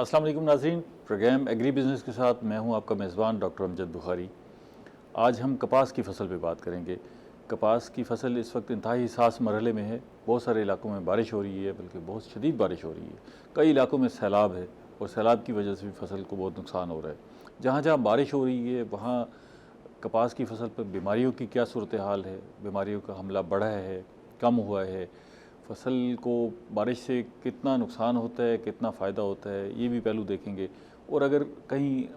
अस्सलाम वालेकुम नाज़रीन, प्रोग्राम एग्री बिज़नेस के साथ मैं हूं आपका मेज़बान डॉक्टर अमजद बुखारी। आज हम कपास की फ़सल पे बात करेंगे। कपास की फ़सल इस वक्त इंतहाई हसास मरहले में है। बहुत सारे इलाकों में बारिश हो रही है, बल्कि बहुत शदीद बारिश हो रही है। कई इलाकों में सैलाब है और सैलाब की वजह से भी फ़सल को बहुत नुकसान हो रहा है। जहाँ जहाँ बारिश हो रही है वहाँ कपास की फ़सल पर बीमारियों की क्या सूरत हाल है, बीमारियों का हमला बढ़ा है, कम हुआ है, फसल को बारिश से कितना नुकसान होता है, कितना फ़ायदा होता है, ये भी पहलू देखेंगे। और अगर कहीं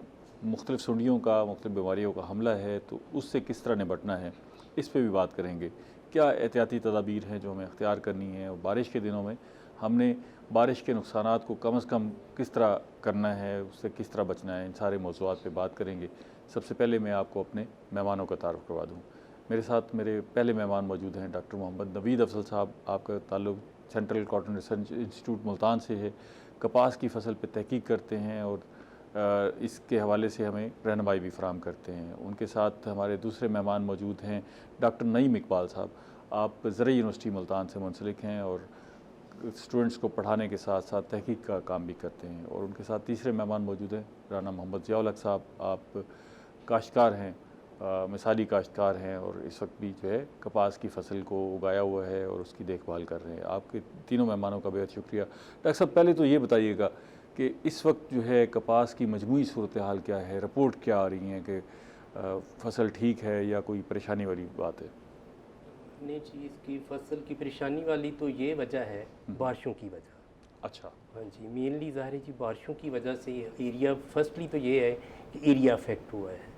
मुख्तलिफ़ सुंडियों का, मुख्तलिफ़ बीमारियों का हमला है तो उससे किस तरह निपटना है, इस पे भी बात करेंगे। क्या एहतियाती तदाबीर हैं जो हमें अख्तियार करनी है, और बारिश के दिनों में हमने बारिश के नुकसानात को कम से कम किस तरह करना है, उससे किस तरह बचना है, इन सारे मौज़ूआत पे बात करेंगे। सबसे पहले मैं आपको अपने मेहमानों का तारुफ़ करवा दूँ। मेरे साथ मेरे पहले मेहमान मौजूद हैं डॉक्टर मोहम्मद नवीद अफजल साहब। आपका ताल्लुक़ central cotton research institute Multan से है। कपास की फ़सल पर तहकीक करते हैं और इसके हवाले से हमें रहनुमाई भी फराहम करते हैं। उनके साथ हमारे दूसरे मेहमान मौजूद हैं डॉक्टर नईम इकबाल साहब। आप ज़रई यूनिवर्सिटी मुल्तान से मुंसलिक हैं और स्टूडेंट्स को पढ़ाने के साथ साथ तहकीक का काम भी करते हैं। और उनके साथ तीसरे मेहमान मौजूद हैं राना मोहम्मद ज़ियाउल हक साहब। आप काश्तकार हैं, मिसाली काश्तकार हैं और इस वक्त भी जो है कपास की फ़सल को उगाया हुआ है और उसकी देखभाल कर रहे हैं। आपके तीनों मेहमानों का बेहद शुक्रिया। डॉक्टर साहब, पहले तो ये बताइएगा कि इस वक्त जो है कपास की मजमूई सूरत हाल क्या है, रिपोर्ट क्या आ रही हैं कि फ़सल ठीक है या कोई परेशानी वाली बात है? नहीं जी, इसकी फसल की परेशानी वाली तो ये वजह है बारिशों की वजह। अच्छा। हाँ जी, मेनली ज़ाहिर है जी बारिशों की वजह से एरिया, फर्स्टली तो ये है कि एरिया अफेक्ट हुआ है।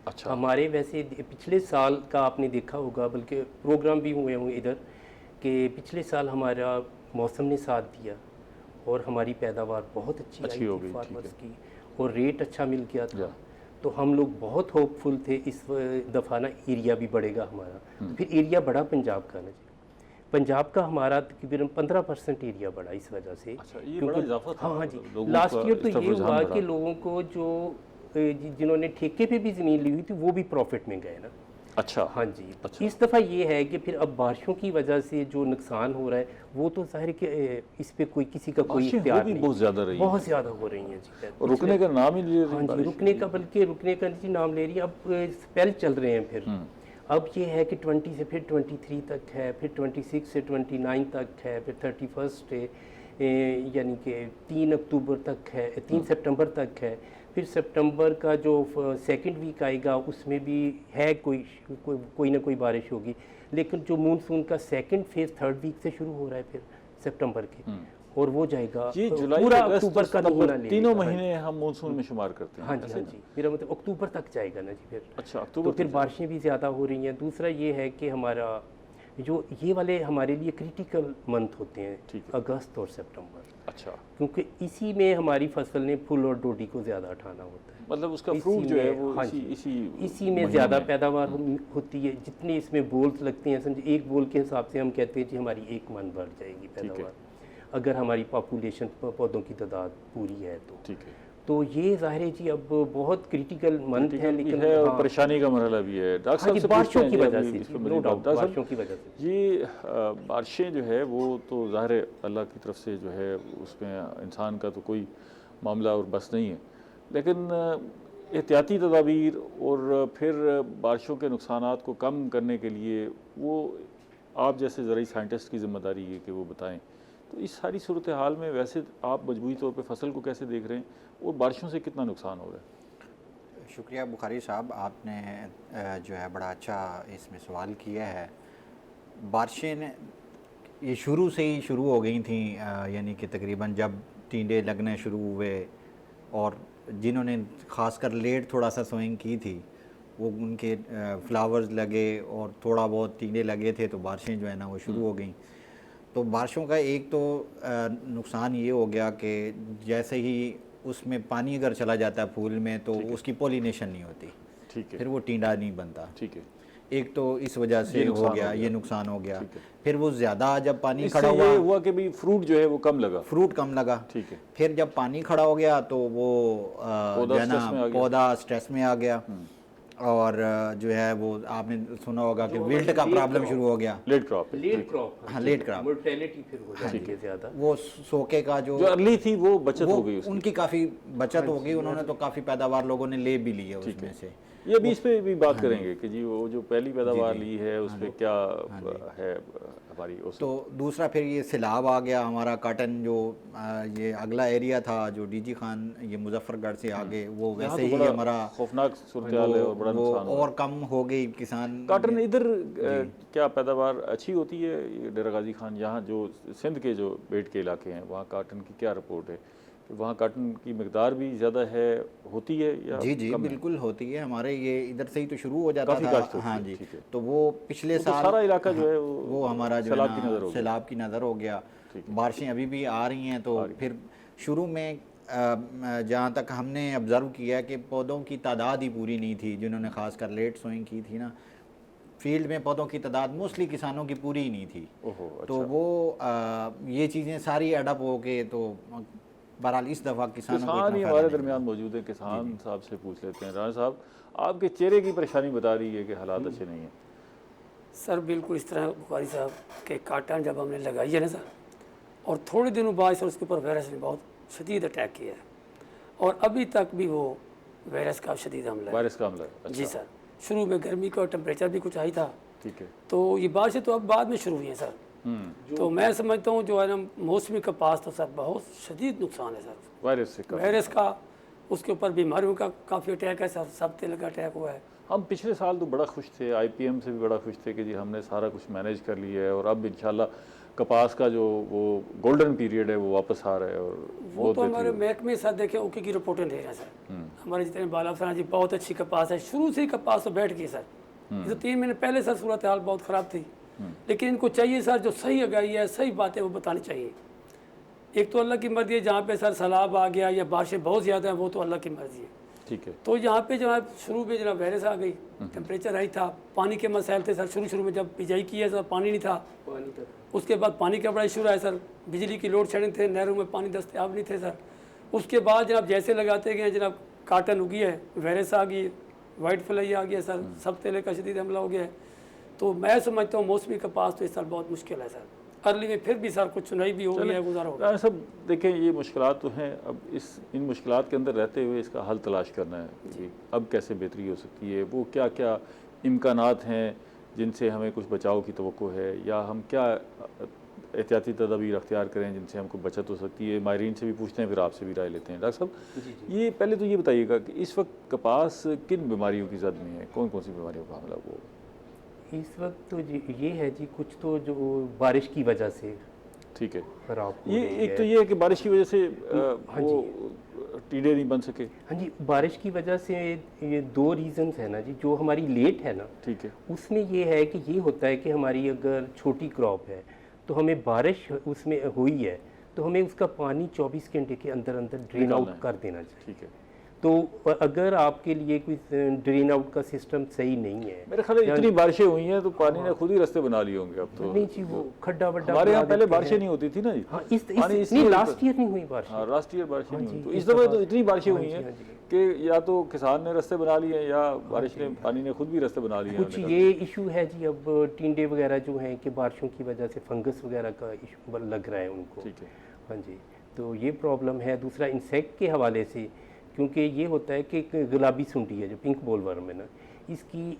अच्छा। हमारे वैसे पिछले साल का आपने देखा होगा, बल्कि प्रोग्राम भी हुए होंगे इधर, कि पिछले साल हमारा मौसम ने साथ दिया और हमारी पैदावार बहुत अच्छी आई हो थी गई, फार्मर्स की, और रेट अच्छा मिल गया था। या। तो हम लोग बहुत होपफुल थे इस दफ़ा ना एरिया भी बढ़ेगा हमारा। तो फिर एरिया बढ़ा पंजाब का ना जी, पंजाब का हमारा तकरीबन 15% एरिया बढ़ा इस वजह से। अच्छा, ये बड़ा इजाफा था। हाँ जी, लोगों लास्ट का ईयर इस तो तरफ ये रुझान हुआ बढ़ा। कि लोगों को जो जिन्होंने ठेके पे भी ज़मीन ली हुई थी वो भी प्रॉफिट में गए ना। अच्छा। हाँ जी। अच्छा। इस दफ़ा ये है कि फिर अब बारिशों की वजह से जो नुकसान हो रहा है वो तो ज़ाहिर कि इस पे कोई किसी का कोई बारिशें हो इख्तियार भी नहीं, बहुत ज़्यादा रही बहुत हैं। ज़्यादा हो रही हैं जी। और रुकने का नाम ही नहीं ले रही हाँ जी, बारिश। रुकने का, बल्कि रुकने का जी नाम ले रही है। अब स्पेल चल रहे हैं फिर। अब ये है कि 20 से फिर 23 तक है, फिर 26 से 29 तक है, फिर 31 है, यानी कि 3 अक्टूबर तक है, 3 सितंबर तक है। फिर सितंबर का जो सेकंड वीक आएगा उसमें भी है कोई ना कोई बारिश होगी। लेकिन जो मानसून का सेकंड फेज़ थर्ड वीक से शुरू हो रहा है फिर सितंबर के, और वो जाएगा ये जुलाई, पूरा अगस्त अक्टूबर और का महीना सितंबर ले तीनों लेगा। हाँ महीने हम मानसून में शुमार करते हैं। हाँ जी, ऐसे हाँ ना? जी, मेरा मतलब अक्टूबर तक जाएगा ना जी फिर। अच्छा, तो अक्टूबर फिर तक बारिशें भी ज़्यादा हो रही हैं। दूसरा ये है कि हमारा जो ये वाले हमारे लिए क्रिटिकल मंथ होते हैं, ठीक है। अगस्त और सितंबर, अच्छा, क्योंकि इसी में हमारी फसल ने फूल और डोडी को ज़्यादा उठाना होता है। मतलब उसका इसी फ्रूट जो है में, वो हाँ इसी जी, इसी इसी में महीने ज़्यादा में। पैदावार होती है। जितने इसमें बोल्स लगते हैं, समझे एक बोल के हिसाब से हम कहते हैं जी हमारी 1 मन बढ़ जाएगी पैदावार, अगर हमारी पॉपुलेशन पौधों की तादाद पूरी है तो। ठीक है। तो ये ज़ाहिर है जी अब बहुत क्रिटिकल मंथ है, क्रिटिकल भी लेकिन है और हाँ, परेशानी का मरहला भी है। डॉक्टर हाँ साहब जी, से पूछते बारिशों हैं की जी वजह अभी से इस जी, पर नो मज़ीद बात। डाउट, डॉक्टर बारिशों साहब, की वजह से। ये बारिशें जो है वो तो ज़ाहिर है अल्लाह की तरफ से जो है उसमें इंसान का तो कोई मामला और बस नहीं है, लेकिन एहतियाती तदाबीर और फिर बारिशों के नुकसानात को कम करने के लिए वो आप जैसे ज़रूरी साइंटिस्ट की ज़िम्मेदारी है कि वो बताएं। तो इस सारी सूरत हाल में वैसे आप मजबूरी तौर पे फसल को कैसे देख रहे हैं और बारिशों से कितना नुकसान हो रहा है? शुक्रिया बुखारी साहब, आपने जो है बड़ा अच्छा इसमें सवाल किया है। बारिशें ये शुरू से ही शुरू हो गई थी, यानी कि तकरीबन जब टींडे लगने शुरू हुए, और जिन्होंने ख़ासकर लेट थोड़ा सा सोइंग की थी वो उनके फ्लावर्स लगे और थोड़ा बहुत टींडे लगे थे, तो बारिशें जो है ना वो शुरू हो गई। तो बारिशों का एक तो नुकसान ये हो गया कि जैसे ही उसमें पानी अगर चला जाता है फूल में तो उसकी पॉलिनेशन नहीं होती, ठीक है। फिर वो टींडा नहीं बनता। ठीक है। एक तो इस वजह से हो गया, ये नुकसान हो गया। फिर वो ज़्यादा जब पानी खड़ा हुआ कि भी फ्रूट जो है वो कम लगा, फ्रूट कम लगा। ठीक है। फिर जब पानी खड़ा हो गया तो वो जो है ना पौधा स्ट्रेस में आ गया। और जो है वो आपने सुना होगा कि जो विल्ट का हमारे प्रॉब्लम लेट शुरू हो गया। लेट क्रॉप लेट क्रॉप, हाँ, लेट क्रॉप। मोर्टेलिटी फिर हो जाती है ज़्यादा। वो सोके का जो जो अर्ली थी वो बचत वो हो गई उसकी। उनकी काफ़ी बचत हो गई, उन्होंने तो काफ़ी पैदावार लोगों ने ले भी ली है ठीक उसमें है। से। ये भी इस पे भी बात करेंगे कि जी वो जो पहली पैदावार जी। ली है उस पे क्या है हमारी उस तो दूसरा फिर ये सैलाब आ गया हमारा काटन जो ये अगला एरिया था जो डीजी खान ये मुजफ्फरगढ़ से आगे वो यहाँ वैसे तो ही बड़ा हमारा खौफनाक सूरत हाल है और बड़ा वो नुकसान हुआ। और कम हो गई किसान। काटन इधर क्या पैदावार अच्छी होती है ये डेरा गाजी खान, यहाँ जो सिंध के जो बेट के इलाके हैं वहाँ काटन की क्या रिपोर्ट है कि वहाँ काटन की मकदार भी ज़्यादा है होती है या जी जी कम है? बिल्कुल होती है, हमारे ये इधर से ही तो शुरू हो जाता काफ़ी था। काश्त होती हाँ है, जी, ठीक है। तो वो पिछले वो तो साल सारा इलाका जो है वो हमारा जो है सैलाब की ना नज़र हो गया। सैलाब की नज़र हो गया। ठीक है। बारिशें अभी भी आ रही हैं, तो फिर शुरू में जहाँ तक हमने ऑब्ज़र्व किया कि पौधों की तादाद ही पूरी नहीं थी, जिन्होंने खासकर लेट सोइंग की थी ना, फील्ड में पौधों की तादाद मोस्टली किसानों की पूरी ही नहीं थी। ओहो, तो अच्छा। वो ये चीज़ें सारी एडअप हो के तो बहरहाल इस दफ़ा किसानों को किसान इतना ही फ़ायदा हमारे नहीं दरमियान मौजूद है, किसान साहब से पूछ लेते हैं। राणा साहब, आपके चेहरे की परेशानी बता रही है कि हालात अच्छे नहीं हैं। सर बिल्कुल इस तरह बुखारी साहब के काटन जब हमने लगाई है ना सर, और थोड़े दिनों बाद सर उसके ऊपर वायरस ने बहुत शदीद अटैक किया है और अभी तक भी वो वायरस का शदीद हमला है। वायरस का हमला है, अच्छा। जी सर, शुरू में गर्मी का टेम्परेचर भी कुछ हाई था, ठीक है। तो ये बारिशें तो अब बाद में शुरू हुई हैं सर। तो मैं समझता हूँ जो है ना मौसमी कपास तो सर बहुत शदीद नुकसान है सर वायरस से कम। वायरस का, उसके ऊपर बीमारियों का काफ़ी अटैक है सर, सब तेल का अटैक हुआ है। हम पिछले साल तो बड़ा खुश थे, IPM से भी बड़ा खुश थे कि जी हमने सारा कुछ मैनेज कर लिया है और अब इंशाल्लाह कपास का जो वो गोल्डन पीरियड है वो वापस आ रहा है और वो बहुत तो हमारे बेहतरीन। महकमे साथ देखे ओके की रिपोर्टें दे रहे हैं सर। हमारे जितने बाला अफसर हैं जी बहुत अच्छी कपास है, शुरू से ही कपास तो बैठ गई सर। ये तो 3 महीने पहले सर सूरत हाल बहुत ख़राब थी, लेकिन इनको चाहिए सर जो सही आगाही है, सही बातें वो बतानी चाहिए। एक तो अल्लाह की मर्जी है, जहाँ पे सर सैलाब आ गया या बारिशें बहुत ज़्यादा हैं वो तो अल्लाह की मर्जी है। ठीक है। तो यहाँ पे जनाब शुरू में जनाब वायरस आ गई, टेम्परेचर हाई था, पानी के मसाइल थे सर। शुरू में जब बिजाई की है सर पानी नहीं था, पानी का उसके बाद पानी का बड़ा इशू रहा है सर, बिजली की लोड शेडिंग थे, नहरों में पानी दस्तयाब नहीं थे सर। उसके बाद जनाब जैसे लगाते गए जनाब काटन उगी है, वायरस आ गई, वाइट फ्लाई आ गया सर, सब तेले का शदीद हमला हो गया है। तो मैं समझता हूँ मौसमी कपास तो इस साल बहुत मुश्किल है सर। अर्ली में फिर भी सर कुछ सुनाई भी हो गई है, गुजारा हो गया। राणा साहब देखें ये मुश्किलात तो हैं, अब इन मुश्किलात के अंदर रहते हुए इसका हल तलाश करना है कि अब कैसे बेहतरी हो सकती है, वो क्या क्या इम्कानात हैं जिनसे हमें कुछ बचाव की तवक्को है, या हम क्या एहतियाती तदाबीर अख्तियार करें जिनसे हमको बचत हो सकती है। माहिरीन से भी पूछते हैं, फिर आपसे भी राय लेते हैं। डॉक्टर साहब ये पहले तो ये बताइएगा कि इस वक्त कपास किन बीमारियों की जद में है, कौन कौन सी बीमारियों का हमला वो? इस वक्त तो ये है जी, कुछ तो जो बारिश की वजह से ठीक है, खराब हो ये रही एक है। तो ये है कि बारिश की वजह से हाँ वो टीडे नहीं बन सके। हाँ जी, बारिश की वजह से ये 2 रीज़न्स है ना जी। जो हमारी लेट है ना, ठीक है। उसमें ये है कि ये होता है कि हमारी अगर छोटी क्रॉप है तो हमें बारिश उसमें हुई है तो हमें उसका पानी 24 घंटे के अंदर अंदर ड्रेन निकालना है। आउट कर देना चाहिए। ठीक है। तो अगर आपके लिए कोई ड्रेन आउट का सिस्टम सही नहीं है, मेरे ख्याल में इतनी बारिशें हुई हैं तो पानी ने खुद ही रास्ते बना लिए होंगे अब तो। नहीं जी, वो खड्डा वड्डा हमारे यहाँ बना पहले देते बारिशें हैं। नहीं होती थी ना जी। हाँ, पानी नहीं, इसलिए लास्ट ईयर नहीं हुई बारिश। हाँ, लास्ट ईयर बारिशें नहीं हुई, तो जी, इस इस दफ़ा दफ़ा- तो इतनी बारिशें हाँ हुई जी, हैं हाँ जी। कि या तो किसान ने रास्ते बना लिए हैं या बारिश ने पानी ने खुद भी रास्ते बना लिए हैं। कुछ ये इशू है जी, अब टिंडे वगैरह जो हैं कि बारिशों की वजह से फंगस वगैरह का इशू लग रहा है उनको। ठीक है। हाँ जी, तो ये प्रॉब्लम है। दूसरा इंसेक्ट के हवाले से, क्योंकि ये होता है कि एक गुलाबी सुंडी है जो पिंक बोलवर्म है ना,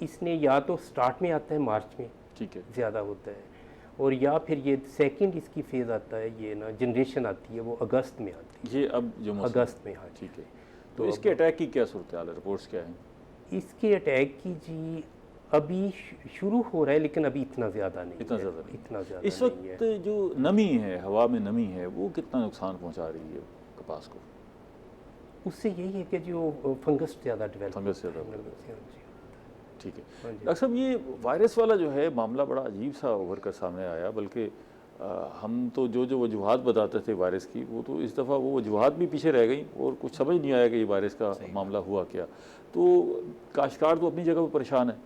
इसने या तो स्टार्ट में आता है मार्च में, ठीक है। ज़्यादा होता है, और या फिर ये सेकंड इसकी फेज़ आता है, ये ना जनरेशन आती है वो अगस्त में आती ये अब जो है, मौसम- अगस्त में। हाँ जी। ठीक है। तो इसके अटैक की क्या सूरत हाल है, रिपोर्ट्स क्या हैं? इसके अटैक की जी अभी शुरू हो रहा है, लेकिन अभी इतना ज़्यादा नहीं इतना है, ज़्यादा नहीं। इतना ज़्यादा इस नहीं है। वक्त जो नमी है, हवा में नमी है, वो कितना नुकसान पहुंचा रही है कपास को? उससे यही है कि जो फंगस ज़्यादा डेवलप फंगस ज़्यादा होता है। ठीक है। हाँ जी। डॉक्टर साहब ये वायरस वाला जो है मामला बड़ा अजीब सा उभर कर सामने आया, बल्कि हम तो जो वजूहात बताते थे वायरस की, वो तो इस दफ़ा वो वजूहात भी पीछे रह गई और कुछ समझ नहीं आया कि ये वायरस का मामला हुआ क्या। तो काश्तकार तो अपनी जगह पर परेशान है,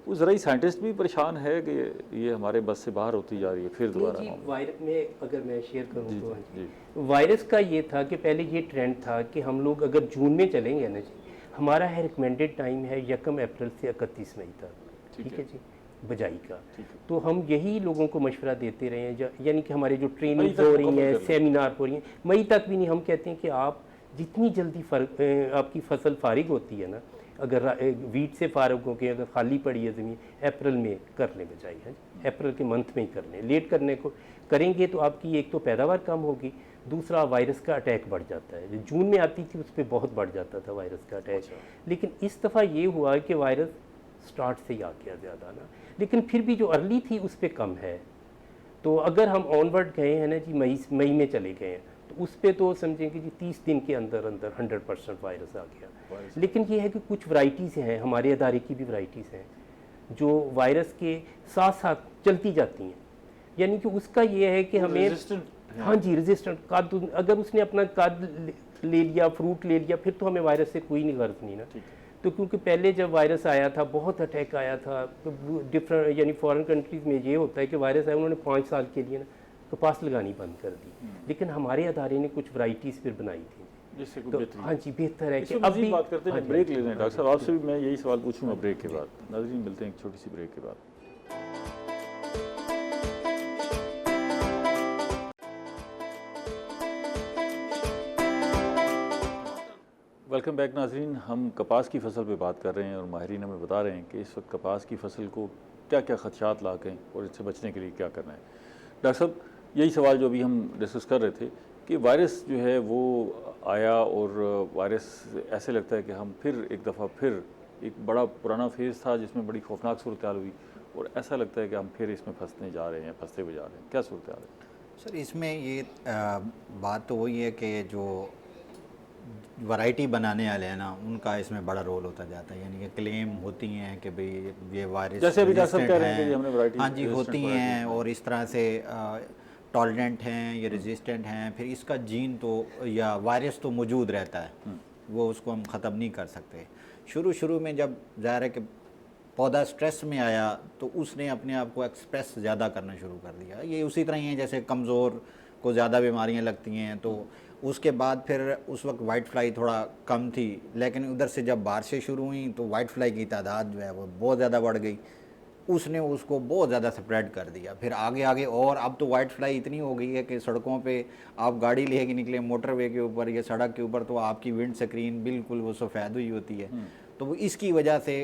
वो ज़रा साइंटिस्ट भी परेशान है कि ये हमारे बस से बाहर होती जा रही है फिर दोबारा। जी, वायरस में अगर मैं शेयर करूँ तो हाँ जी। जी, वायरस का ये था कि पहले ये ट्रेंड था कि हम लोग अगर जून में चलेंगे ना जी, हमारा है रिकमेंडेड टाइम है 1 अप्रैल से 31 मई तक, ठीक है जी, बजाई का। तो हम यही लोगों को मशवरा देते रहे हैं, यानी कि हमारे जो ट्रेनिंग हो रही हैं, सेमिनार हो रही हैं, मई तक भी नहीं, हम कहते हैं कि आप जितनी जल्दी आपकी फसल फारिग होती है ना, अगर वीट से फारिग हो के अगर खाली पड़ी है ज़मीन, अप्रैल में कर लें बजाई है, अप्रैल के मंथ में ही कर लें। लेट करने को करेंगे तो आपकी एक तो पैदावार कम होगी, दूसरा वायरस का अटैक बढ़ जाता है। जो जून में आती थी उस पर बहुत बढ़ जाता था वायरस का अटैक, लेकिन इस दफ़ा ये हुआ कि वायरस स्टार्ट से ही आ गया ज़्यादा ना, लेकिन फिर भी जो अर्ली थी उस पर कम है। तो अगर हम ऑनवर्ड गए हैं ना जी, मई में चले गए हैं, तो उस पर तो समझें कि जी 30 दिन के अंदर अंदर 100% वायरस आ गया। लेकिन ये है कि कुछ वैरायटीज़ हैं, हमारे अदारे की भी वैरायटीज़ हैं जो वायरस के साथ साथ चलती जाती हैं, यानी कि उसका ये है कि हमें, हाँ जी, रेजिस्टेंट कद, अगर उसने अपना कद ले लिया, फ्रूट ले लिया, फिर तो हमें वायरस से कोई गर्ज नहीं ना। तो क्योंकि पहले जब वायरस आया था, बहुत अटैक आया था, तो डिफरेंट यानी फॉरेन कंट्रीज़ में ये होता है कि वायरस आया, उन्होंने 5 साल के लिए ना कपास लगानी बंद कर दी, लेकिन हमारे अदारे ने कुछ वैरायटीज़ फिर बनाई थी, जिससे तो हाँ जी बेहतर है कि अब भी बात करते हैं। ब्रेक ले लें डॉक्टर साहब, आपसे भी मैं यही सवाल पूछूंगा ब्रेक के बाद। नाज़रीन, मिलते हैं एक छोटी सी ब्रेक के बाद। वेलकम बैक नाज़रीन, हम कपास की फसल पे बात कर रहे हैं और माहिरीन हमें बता रहे हैं कि इस वक्त कपास की फसल को क्या क्या खदशात लाकें और इससे बचने के लिए क्या करना है। डॉक्टर साहब, यही सवाल जो अभी हम डिस्कस कर रहे थे कि वायरस जो है वो आया और वायरस ऐसे लगता है कि हम फिर एक दफ़ा फिर एक बड़ा पुराना फेज़ था जिसमें बड़ी खौफनाक सूरत हाल हुई और ऐसा लगता है कि हम फिर इसमें फंसते जा रहे हैं, फंसते हुए जा रहे हैं। क्या सूरत हाल है सर? इसमें ये बात तो वही है कि जो वैरायटी बनाने वाले हैं ना, उनका इसमें बड़ा रोल होता जाता है। यानी कि क्लेम होती हैं कि भाई ये वायरस जैसे अभी डॉक्टर साहब कह रहे हैं कि हमने वैरायटी, हाँ जी, होती हैं और इस तरह से टॉलरेंट हैं, ये रेजिस्टेंट हैं, फिर इसका जीन तो या वायरस तो मौजूद रहता है, वो उसको हम ख़त्म नहीं कर सकते। शुरू में जब ज़ाहिर है कि पौधा स्ट्रेस में आया तो उसने अपने आप को एक्सप्रेस ज़्यादा करना शुरू कर दिया। ये उसी तरह ही है जैसे कमज़ोर को ज़्यादा बीमारियां लगती हैं, तो उसके बाद फिर उस वक्त वाइट फ्लाई थोड़ा कम थी, लेकिन उधर से जब बारिशें शुरू हुई तो वाइट फ्लाई की तादाद जो है वो बहुत ज़्यादा बढ़ गई, उसने उसको बहुत ज़्यादा स्प्रेड कर दिया। फिर आगे और अब तो वाइट फ्लाई इतनी हो गई है कि सड़कों पे आप गाड़ी लेके निकले मोटरवे के ऊपर या सड़क के ऊपर तो आपकी विंड स्क्रीन बिल्कुल वो सफ़ेद हुई होती है। तो वो इसकी वजह से,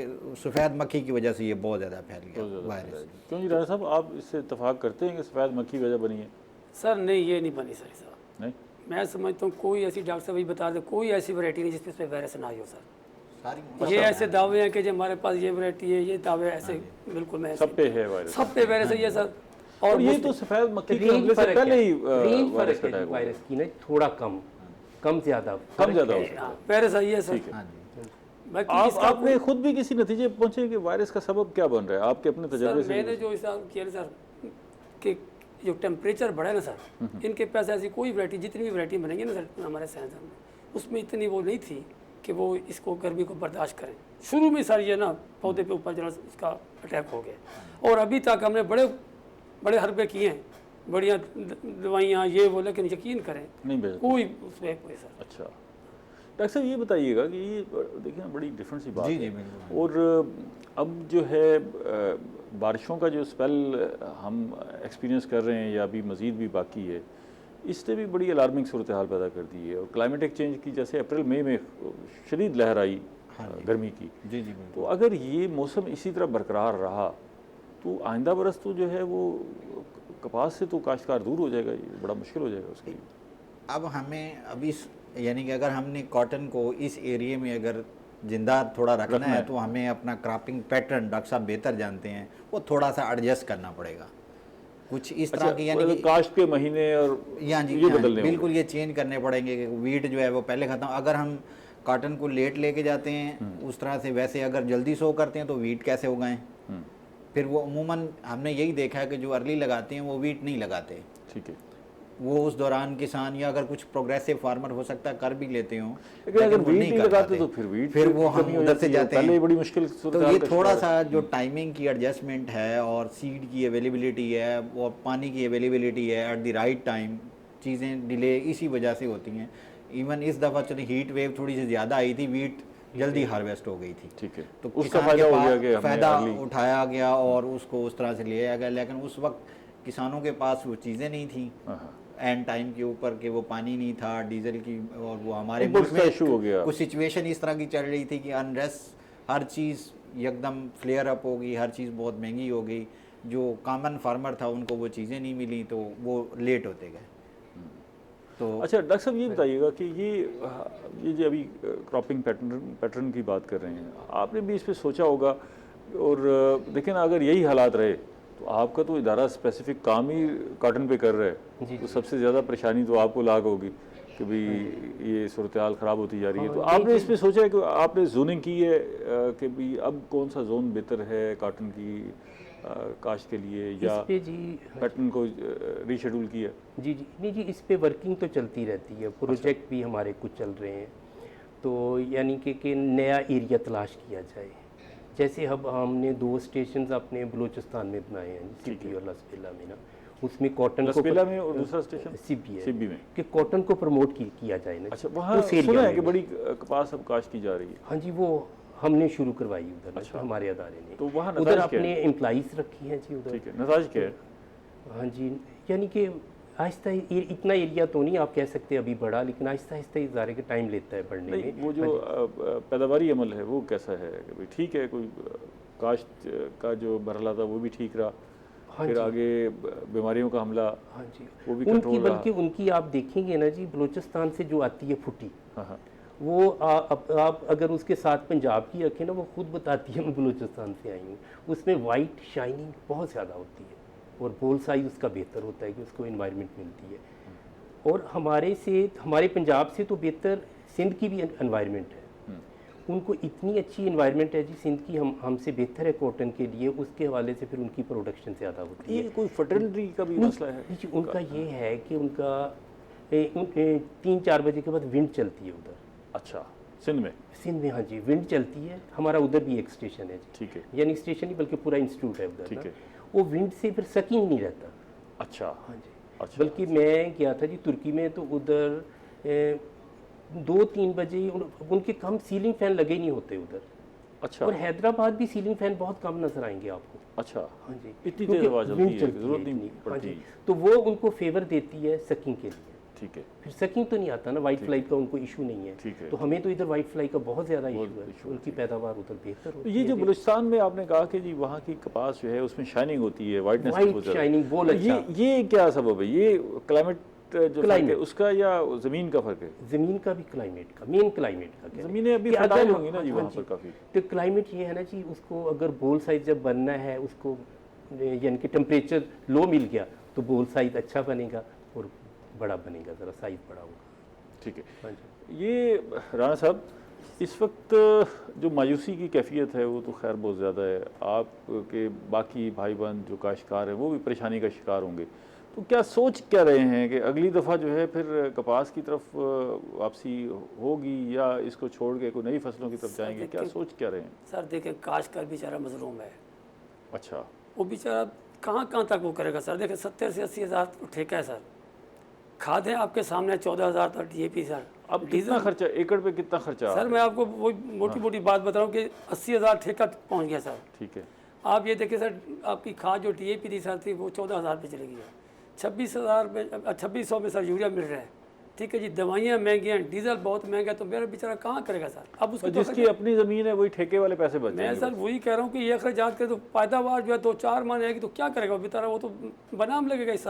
सफ़ेद मक्खी की वजह से ये बहुत ज़्यादा फैल गया वायरस। क्यों जी डॉक्टर साहब, आप इससे इत्तेफाक करते हैं कि सफ़ेद मक्खी वजह बनी है? सर नहीं, ये नहीं बनी सर साहब। नहीं, मैं समझता हूँ कोई ऐसी, डॉक्टर साहब भी बता दे, कोई ऐसी वैरायटी नहीं जिसमें वायरस ना हो सर। सारी ये ऐसे दावे हैं कि जो हमारे पास ये वैरायटी है, ये दावे ऐसे बिल्कुल मैं सब पे है वायरस, सब पे वायरस है ये सर। और ये तो सफ़ेद मक्खी के हमले से पहले ही वायरस का अटैक वायरस की ना थोड़ा कम ज़्यादा वायरस आई है सर। आपने खुद भी किसी नतीजे पहुंचे कि वायरस का सबब क्या बन रहा है आपके अपने तजर्बे से? मैंने जो हिसाब किया सर कि जो टेम्परेचर बढ़ा है ना सर, इनके पास ऐसी कोई वैरायटी, जितनी भी वैरायटी बनेंगी ना सर हमारे साइंस में, उसमें इतनी वो नहीं थी कि वो इसको गर्मी को बर्दाश्त करें। शुरू में सर ये ना पौधे पे ऊपर जरा इसका अटैक हो गया, और अभी तक हमने बड़े बड़े हरबे किए हैं, बढ़िया दवाइयाँ ये वो, लेकिन यकीन करें नहीं कोई उसमें कोई सर। अच्छा डॉक्टर साहब, ये बताइएगा कि ये देखिए ना बड़ी डिफरेंट सी बात है, और अब जो है बारिशों का जो स्पेल हम एक्सपीरियंस कर रहे हैं या अभी मज़ीद भी बाकी है, इसने भी बड़ी अलार्मिंग सूरत हाल पैदा कर दी है। और क्लाइमेटिक चेंज की जैसे अप्रैल मई में शदीद लहर आई गर्मी की, जी, तो अगर ये मौसम इसी तरह बरकरार रहा तो आइंदा बरस तो जो है वो कपास से तो काश्तकार दूर हो जाएगा, ये बड़ा मुश्किल हो जाएगा उसके लिए। अब हमें अभी यानी कि अगर हमने कॉटन को इस एरिया में अगर जिंदा थोड़ा रखना है तो हमें अपना क्रॉपिंग पैटर्न, डॉक्टर साहब बेहतर जानते हैं, वो थोड़ा सा एडजस्ट करना पड़ेगा कुछ इस तरह की, यानी कि काश्त के महीने और ये बदलने बिल्कुल ये चेंज करने पड़ेंगे कि वीट जो है वो पहले ख़त्म। अगर हम कॉटन को लेट लेके जाते हैं उस तरह से, वैसे अगर जल्दी सो करते हैं तो वीट कैसे उगाएं? फिर वो अमूमन हमने यही देखा है कि जो अर्ली लगाते हैं वो वीट नहीं लगाते। ठीक है, वो उस दौरान किसान या अगर कुछ प्रोग्रेसिव फार्मर हो सकता है कर भी लेते हो, लेकिन अगर वीट नहीं लगाते तो फिर वो हम उधर से जाते हैं, बड़ी मुश्किल। तो ये थोड़ा सा जो टाइमिंग की एडजस्टमेंट है और सीड की अवेलेबिलिटी है और पानी की अवेलेबिलिटी है एट द राइट टाइम, चीज़ें डिले इसी वजह से होती हैं। इवन इस दफ़ा चलो हीट वेव थोड़ी सी ज़्यादा आई थी, वीट जल्दी हार्वेस्ट हो गई थी। ठीक है, तो उसका किसान फायदा के हो गया पास कि हमने फायदा early- उठाया गया और उसको उस तरह से लिया गया, लेकिन उस वक्त किसानों के पास वो चीज़ें नहीं थी हाँ, एंड टाइम के ऊपर कि वो पानी नहीं था, डीजल की, और वो हमारे Imports मुल्क का में issue हो गया। कुछ सिचुएशन इस तरह की चल रही थी कि अनरेस्ट, हर चीज़ एकदम फ्लेयर अप हो गई, हर चीज़ बहुत महंगी हो गई, जो कॉमन फार्मर था उनको वो चीज़ें नहीं मिली तो वो लेट होते गए। तो अच्छा डॉक्टर साहब ये बताइएगा कि ये जो अभी क्रॉपिंग पैटर्न की बात कर रहे हैं, आपने भी इस पे सोचा होगा, और देखिए ना अगर यही हालात रहे तो आपका तो इदारा स्पेसिफिक काम ही कॉटन पे कर रहा है, तो सबसे ज़्यादा परेशानी तो आपको लाग होगी कि भाई ये सूरत हाल ख़राब होती जा रही है। तो आपने इस पे सोचा है कि आपने जोनिंग की है कि भाई अब कौन सा जोन बेहतर है कॉटन की काश्त के लिए, या इस पे जी पैटर्न को रीशेड्यूल किया? जी जी नहीं जी, इस पे वर्किंग तो चलती रहती है, प्रोजेक्ट भी हमारे कुछ चल रहे हैं। तो यानी कि नया एरिया तलाश किया जाए। जैसे अब हमने 2 स्टेशंस अपने बलूचिस्तान में बनाए हैं, सिब्बी और लसबेला में ना, उसमें कॉटन लसबेला में और दूसरा स्टेशन सिब्बी है, सिब्बी में। कि कॉटन को प्रमोट किया जाए ना। अच्छा, वहाँ उस एरिया सुना है में कि भी। बड़ी कपास अब काश्त की जा रही है। हाँ जी, वो हमने शुरू करवाई उधर, अच्छा। हमारे अदारे ने। तो वहाँ उधर नताइज क्या अपने एम्प्लॉइज रखी हैं जी उधर। ठीक है, नताज क्या है? हाँ जी, यानी कि आहिस्ता इतना एरिया तो नहीं आप कह सकते अभी बढ़ा, लेकिन आहिस्ता आहिस्ता इदारे का टाइम लेता है बढ़ने नहीं, में। वो जो पैदावारी अमल है वो कैसा है कि भाई ठीक है, कोई काश्त का जो मरहला था वो भी ठीक रहा, हाँ फिर जी। आगे बीमारियों का हमला हाँ जी, वो भी उनकी कंट्रोल रहा। बल्कि उनकी आप देखेंगे ना जी, बलूचिस्तान से जो आती है फुटी, हाँ हाँ, वो आप अगर उसके साथ पंजाब की रखें ना, वो खुद बताती है मैं बलूचिस्तान से आई हूँ। उसमें वाइट शाइनिंग बहुत ज़्यादा होती है और बोल साइज उसका बेहतर होता है कि उसको इन्वायरमेंट मिलती है। और हमारे पंजाब से तो बेहतर सिंध की भी इन्वायरमेंट है। उनको इतनी अच्छी इन्वायरमेंट है जी सिंध की, हमसे बेहतर है कॉटन के लिए, उसके हवाले से फिर उनकी प्रोडक्शन ज़्यादा होती है। ये कोई फर्टिलिटी का भी मसला है? जी, उनका ये है कि उनका 3-4 बजे के बाद विंड चलती है उधर अच्छा, सिंध में? सिंध में। हाँ जी, विंड चलती है। हमारा उधर भी एक स्टेशन है जी, ठीक है, यानी स्टेशन ही बल्कि पूरा इंस्टीट्यूट है उधर ठीक ना। है। वो विंड से फिर सकिंग नहीं रहता। अच्छा हाँ जी, अच्छा, बल्कि मैं गया था जी तुर्की में, तो उधर 2-3 बजे उनके कम सीलिंग फैन लगे ही नहीं होते उधर। अच्छा और हैदराबाद भी सीलिंग फैन बहुत कम नजर आएंगे आपको। अच्छा, हाँ जी, इतनी क्योंकि तेज आवाज़ चलती wind है, चलती जरूरत है नहीं इतनी। हाँ पड़ती। जी, तो वो उनको फेवर देती है सकिंग के लिए। ठीक है, फिर सकिंग तो नहीं आता ना, वाइट फ्लाई का उनको इशू नहीं है। ठीक है। तो हमें तो इधर वाइट फ्लाई का बहुत ज़्यादा इशू है, issue उनकी पैदावार उधर बेहतर तो होती ये है। जो बलूचिस्तान में आपने कहा कि जी वहाँ की कपास जो है उसमें शाइनिंग होती है, वाइटनेस वाइट शाइनिंग बोल अच्छा। ये क्या सबब है? ये क्लाइमेट जो फर्क है Climate। उसका या ज़मीन का फ़र्क है? ज़मीन का भी क्लाइमेट का, मेन क्लाइमेट का कह लें। ज़मीनें अभी कि फर्टाइल अगर- होंगी ना जी हाँ वहाँ पर काफ़ी। तो क्लाइमेट ये है ना जी, उसको अगर बोल साइज जब बनना है, उसको यानी कि टेम्परेचर लो मिल गया तो बोल साइज अच्छा बनेगा और बड़ा बनेगा, ज़रा साइज बड़ा होगा। ठीक है, हाँ जी, ये राणा साहब इस वक्त जो मायूसी की कैफियत है वो तो खैर बहुत ज़्यादा है। आपके बाकी भाई बहन जो काश्तकार हैं वो भी परेशानी का शिकार होंगे, तो क्या सोच क्या रहे हैं कि अगली दफ़ा जो है फिर कपास की तरफ वापसी होगी या इसको छोड़ के कोई नई फसलों की तरफ जाएंगे? क्या सोच क्या रहे हैं? सर देखें, काश्तकार बेचारा मजलूम है। अच्छा, वो बेचारा कहाँ तक वो करेगा सर। देखें 70 से 80 हज़ार ठेका है सर। खादें आपके सामने 14,000 तक DAP सर। अब कितना खर्चा एकड़ पे, कितना खर्चा? सर मैं आपको वो मोटी बात बता रहा हूँ कि 80,000 ठेका पहुँच गया सर। ठीक है, आप ये देखिए सर, आपकी खाद जो DAP थी सर थी वो 14,000 पे चली गई है। 26,000 में 2600 में सर यूरिया मिल रहा है। ठीक है जी, दवाइयाँ महंगी हैं, डीजल बहुत महंगा है, तो मेरा बेचारा कहाँ करेगा सर। अब उसको तो जिसकी अपनी ज़मीन है वही ठेके वाले पैसे बच मैं जाएंगे। सर वही कह रहा हूँ कि ये अखराजात के तो पैदावार जो है 2-4 मन आएगी तो क्या करेगा बेचारा, वो तो बनाम लगेगा इस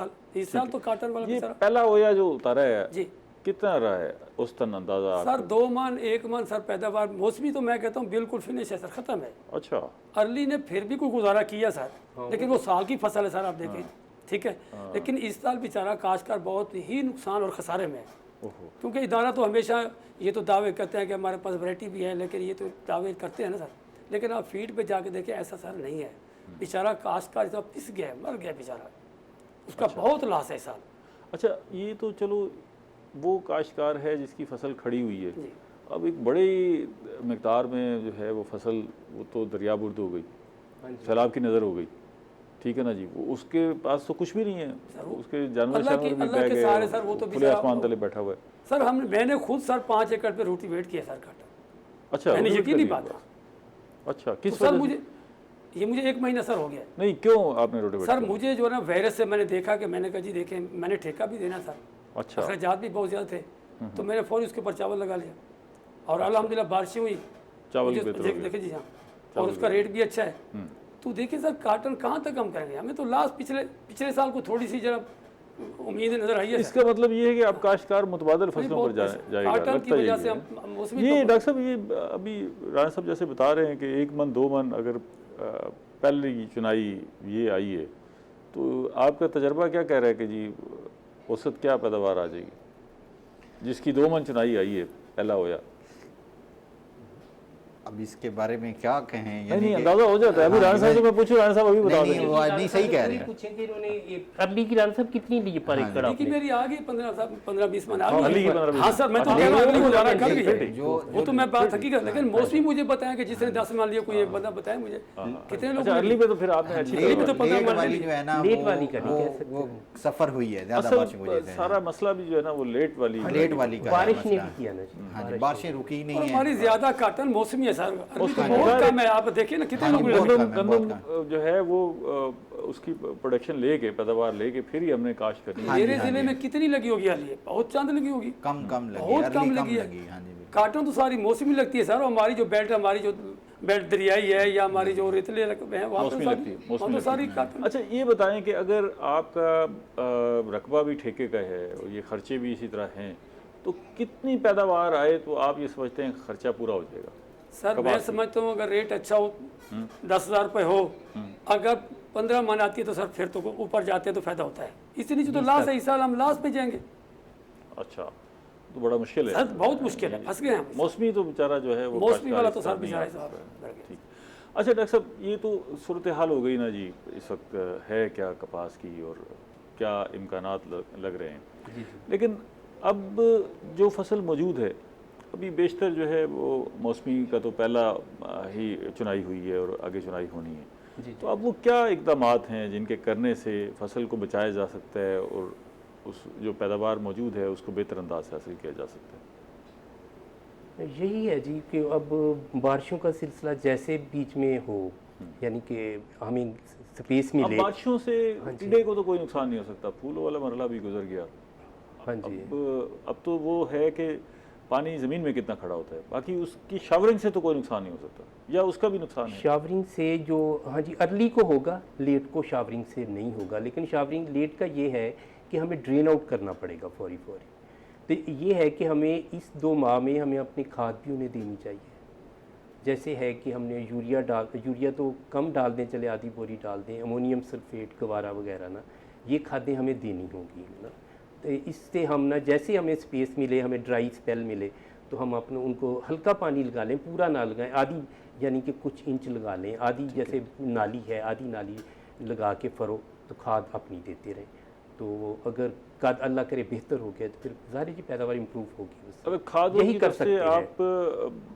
साल तो काटन वाला ये बेचारा। पहला ओया जो उतारा है जी कितना रहा है उस तन अंदाजा? सर 2 मन 1 मन सर पैदावार। मौसमी तो मैं कहता हूँ बिल्कुल फिनिश है सर, ख़त्म है। अच्छा, अर्ली ने फिर भी कोई गुजारा किया सर, लेकिन वो साल की फसल है सर, आप देखें। ठीक है, लेकिन इस साल बेचारा काश्तकार बहुत ही नुकसान और खसारे में है। ओहो, क्योंकि इदारा तो हमेशा ये तो दावे करते हैं कि हमारे पास वैरायटी भी है, लेकिन ये तो दावे करते हैं ना सर, लेकिन आप फील्ड पे जाके देखें ऐसा सर नहीं है। बेचारा काश्तकार इतना पिस गया है, मर गया बेचारा, उसका बहुत लॉस है इस साल। अच्छा, ये तो चलो वो काश्तकार है जिसकी फसल खड़ी हुई है। जी अब एक बड़ी मकदार में जो है वो फसल वो तो दरिया बुर्द हो गई, सैलाब की नज़र हो गई, ठीक है ना जी, वो उसके पास तो कुछ भी नहीं है, उसके जानवर अल्लाह भी के बह सारे सर, वो गए, तो खुले बेचारा आसमान तले बैठा हुआ है। सर। मैंने खुद सर 5 एकड़ पे रोटी वेट किया सर काटा। अच्छा, मैंने रोटेट यकीन कर नहीं लिया पाता। बस। अच्छा, तो किस सर वजह से? मुझे 1 महीना सर हो गया। नहीं, क्यों आपने रोटेट सर मुझे जो है ना वायरस से मैंने देखा कि मैंने कहा जी देखें, मैंने ठेका भी देना था, अच्छा, अखराजात भी बहुत ज़्यादा थे, तो मैंने फ़ौरन उसके ऊपर चावल लगा लिया और अल्हम्दुलिल्लाह बारिशें हुई, चावल मुझे बेहतर हो गया। देखे जी हाँ, और उसका रेट भी अच्छा है। तो देखिए सर कार्टन कहाँ तक हम करेंगे, हमें तो लास्ट पिछले साल को थोड़ी सी जरा उम्मीद नज़र आई है। इसका मतलब ये है कि अब काश्तकार मुतबादल फसलों पर जाएगा, कार्टन की लगता वजह यही से है। हम मौसमी ये डॉक्टर साहब, ये अभी राणा साहब जैसे बता रहे हैं कि 1 मन 2 मन अगर पहले की चुनाई ये आई है, तो आपका तजर्बा क्या कह रहा है कि जी औसत क्या पैदावार आ जाएगी जिसकी 2 मन चुनाई आई है, पहला होया? अब इसके बारे में क्या कहें, नहीं यानी नहीं, कि- अंदाजा हो जाता है। अभी हाँ, राणा साहब से मैं पूछूं, राणा साहब अभी बता नहीं, देंगे। वो नहीं सही कह रहे हैं। पूछेंगे इन्होंने अर्ली की रान साहब कितनी ली पर एकड़ देखिए आपने? मेरी आ गई 15-20 मन आ अर्ली की गई। 15-20 हाँ सर, मैं तो हाँ, कह रहा हूँ वो अर्ली तो गुजारा कर ठीक गई है, है, ठीक। वो तो मैं बात हकीकत, लेकिन मौसमी मुझे बताया कि जिसने 10 मान लिया, कोई एक बंदा बताया मुझे कितने लोग। अच्छा, अर्ली पे तो फिर आपने अच्छी लेट में तो 15 लेट मान वाली ली। जो है ना, लेट वाली का नहीं कह सकते वो सफ़र हुई है ज़्यादा बारिश की वजह असल से। सारा मसला भी जो है ना वो लेट वाली लेट वाली का है बारिश ने मसला। भी किया ना जी, हाँ जी, बारिशें रुकी नहीं और है। हमारी ज्यादा काटन मौसमी है सर, अरबी तो हाँ, बहुत हाँ, कम है। आप देखिए ना कितने हाँ, लोग बहुत लगे। कम है, बहुत गंदम जो है वो उसकी प्रोडक्शन लेके, पैदावार लेके फिर ही हमने काश्त करनी है। मेरे जिले में कितनी लगी होगी हालिया, बहुत चांद लगी होगी, कम लगी, बहुत अर्ली कम कम लगी है। लगी। हाँ जी, बिल्कुल। काटन तो सारी मौसमी लगती है सर, और हमारी जो बेल्ट, हमारी जो बेल्ट दरियाई है या हमारी जो रेतले है वहाँ मौसमी पर लगती है, सारी, मौसमी वहाँ तो लगती सारी है। काटन। अच्छा, ये बताएं कि अगर आपका रकबा भी ठेके का है और ये खर्चे भी इसी तरह हैं, तो कितनी पैदावार आए तो आप ये समझते हैं खर्चा पूरा हो जाएगा? सर मैं समझता हूँ अगर रेट अच्छा हो, 10,000 रुपये हो, अगर 15 मन आती है तो सर फिर तो ऊपर जाते हैं तो फायदा होता है। इससे नीचे तो लास्ट है, इस साल हम लास्ट पे जाएंगे अच्छा, तो बड़ा मुश्किल है। सर, बहुत मुश्किल है, फंस गए हम। मौसमी तो बेचारा जो है वो मौसमी वाला तो काश्तकार सर नहीं बेचारा आ साहब सकता है। डर गया। ठीक। अच्छा डॉक्टर साहब, ये तो सूरत हाल हो गई ना जी, इस वक्त है क्या कपास की और क्या इम्कानात लग रहे हैं, लेकिन अब जो फसल मौजूद है, अभी बेशतर जो है वो मौसमी का तो पहला ही चुनाई हुई है और आगे चुनाई होनी है, तो अब वो क्या इक़दामात हैं जिनके करने से फसल को बचाया जा सकता है और उस जो पैदावार मौजूद है उसको बेहतर अंदाज से हासिल किया जा सकता है? यही है जी कि अब बारिशों का सिलसिला जैसे बीच में हो, यानी कि हमें स्पेस अब मिले। बारिशों से टिड्डे को तो कोई नुकसान नहीं हो सकता, फूलों वाला मरला भी गुजर गया। हाँ जी, अब तो वो है कि पानी ज़मीन में कितना खड़ा होता है, बाकी उसकी शावरिंग से तो कोई नुकसान नहीं हो सकता, या उसका भी नुकसान है? शावरिंग से जो, हाँ जी, अर्ली को होगा, लेट को शावरिंग से नहीं होगा। लेकिन शावरिंग लेट का ये है कि हमें ड्रेन आउट करना पड़ेगा फौरी। तो ये है कि हमें इस 2 माह में हमें अपनी खाद भी उन्हें देनी चाहिए। जैसे है कि हमने यूरिया तो कम डाल दें, चले आधी बोरी डाल दें, अमोनियम सल्फेट, गवारा वगैरह ना, ये खादें हमें देनी होंगी ना। तो इससे हम ना, जैसे हमें स्पेस मिले, हमें ड्राई स्पेल मिले, तो हम अपने उनको हल्का पानी लगा लें, पूरा ना लगाएं, आधी यानी कि कुछ इंच लगा लें, आधी जैसे नाली है आधी नाली लगा के फरो, तो खाद अपनी देते रहें। तो वो अगर खाद अल्लाह करे बेहतर हो गया तो फिर ज़ाहिर की पैदावार इम्प्रूव होगी उससे। अगर खाद यही की कर तरफ से सकते हैं। आप